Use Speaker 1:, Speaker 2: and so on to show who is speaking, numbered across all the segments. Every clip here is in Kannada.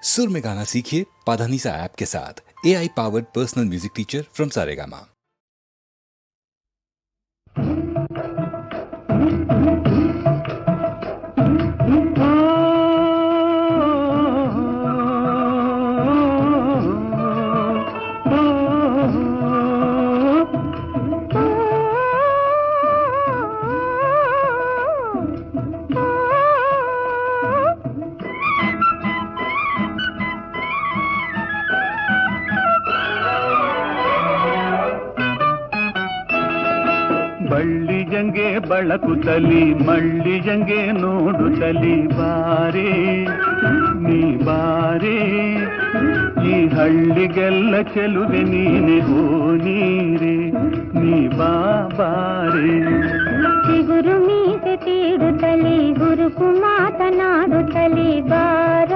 Speaker 1: सुर में गाना सीखिए पाधानीसा ऐप के साथ। AI powered personal music teacher from Saregama.
Speaker 2: ಬಳ್ಳಿಯಂಗೆ ಬಳಕುತ್ತಲಿ ಮಳ್ಳಿಯಂಗೆ ನೋಡುತ್ತಲಿ ಬಾರೆ ನೀ ಬಾರೆ, ಈ ಹಳ್ಳಿಗೆಲ್ಲ ಚೆಲುವೆ ನೀನೆ ಹೋ ನೀರೆ, ನೀ ಬಾರೆ.
Speaker 3: ಚಿಗುರು ಮೀಸೆ ತೀಡುತ್ತಲಿ ಗುರುಕು ಮಾತನಾಡುತ್ತಲಿ ಬಾರ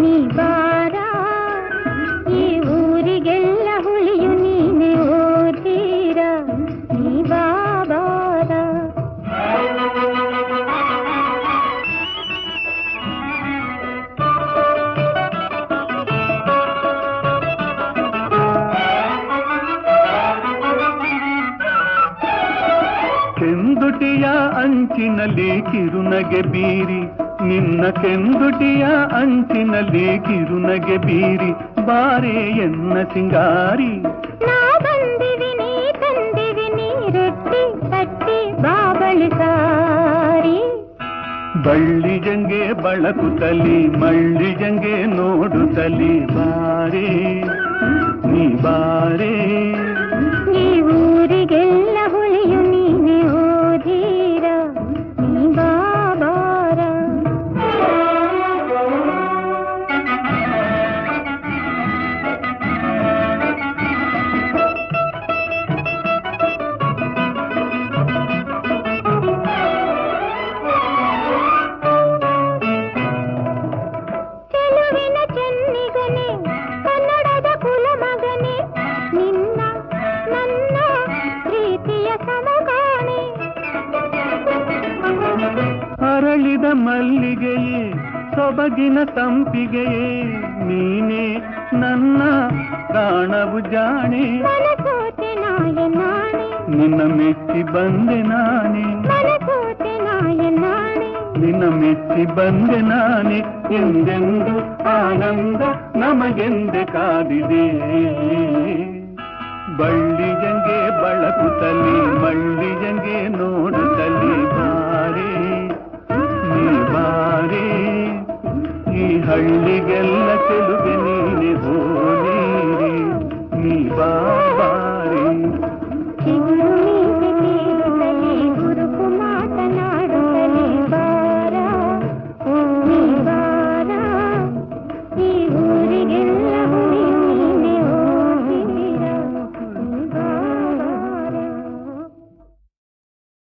Speaker 3: ನೀ ಬಾರ, ಈ ಊರಿಗೆಲ್ಲ ಹುಳಿಯು ನೀನೆ ಓದೀರ ನೀ ಬಾರ.
Speaker 2: ಕೆಂದುಟಿಯ ಅಂಚಿನಲ್ಲಿ ಕಿರುನಗೆ ಬೀರಿ, ನಿನ್ನ ಕೆಂದುಟಿಯ ಅಂಚಿನಲ್ಲಿ ಕಿರುನಗೆ ಬೀರಿ, ಬಾರೆ ಎನ್ನ ಸಿಂಗಾರಿ.
Speaker 3: ನಾ ಬಂದಿವಿ ನೀ ತಂದಿವಿ ನೀ ರೊಟ್ಟಿ ತಟ್ಟಿ ಬಾಬಳಿ ಸಾರಿ.
Speaker 2: ಬಳ್ಳಿಯಂಗೆ ಬಳಕುತ್ತಲಿ ಮಳ್ಳಿಯಂಗೆ ನೋಡುತ್ತಲಿ ಬಾರೆ ನೀ ಬಾರೆ,
Speaker 3: ಈ ಊರಿಗೆಲ್ಲ ಹುಳಿಯು ನೀನೆ ಓದೀರ ನೀ ಬಾರ. ಚೆಲುವಿನ ಚೆನ್ನಿಗನೆ ಕನ್ನಡದ ಕುಲಮಗನೆ, ನಿನ್ನ ನನ್ನ ಪ್ರೀತಿಯ ಸಮಗಾನೆ.
Speaker 2: ಅರಳಿದ ಮಲ್ಲಿಗೆಯೇ ಸೊಬಗಿನ ಸಂಪಿಗೆಯೇ, ನೀನೇ ನನ್ನ ಪ್ರಾಣವು ಜಾಣೆ.
Speaker 3: ಮನಸೋತೆ ನಾಯ ನಾಣೆ,
Speaker 2: ನಿನ್ನ ಮೆಚ್ಚಿ ಬಂದೆ ನಾನೇ,
Speaker 3: ಮನಸೋತೆ ನಾಯ ನಾಣೆ.
Speaker 2: ನಿನ್ನ ಮೆಚ್ಚಿ ಬಂದೆ ನಾನೇ, ಎಂದೆಂದು ಆನಂದ ನಮಗೆಂದೆ ಕಾದಿದೆ. ಬಳ್ಳಿಯಂಗೆ ಬಳಕುತ್ತಲಿ ಮಳ್ಳಿಯಂಗೆ ನೋಡುತ್ತಲಿ ಬಾರೆ ನೀ ಬಾರೆ, ಈ ಹಳ್ಳಿಗೆಲ್ಲ ಚೆಲುವೆ ನೀನೆ ಹೋ ನೀರೆ, ನೀ ಬಾರೆ.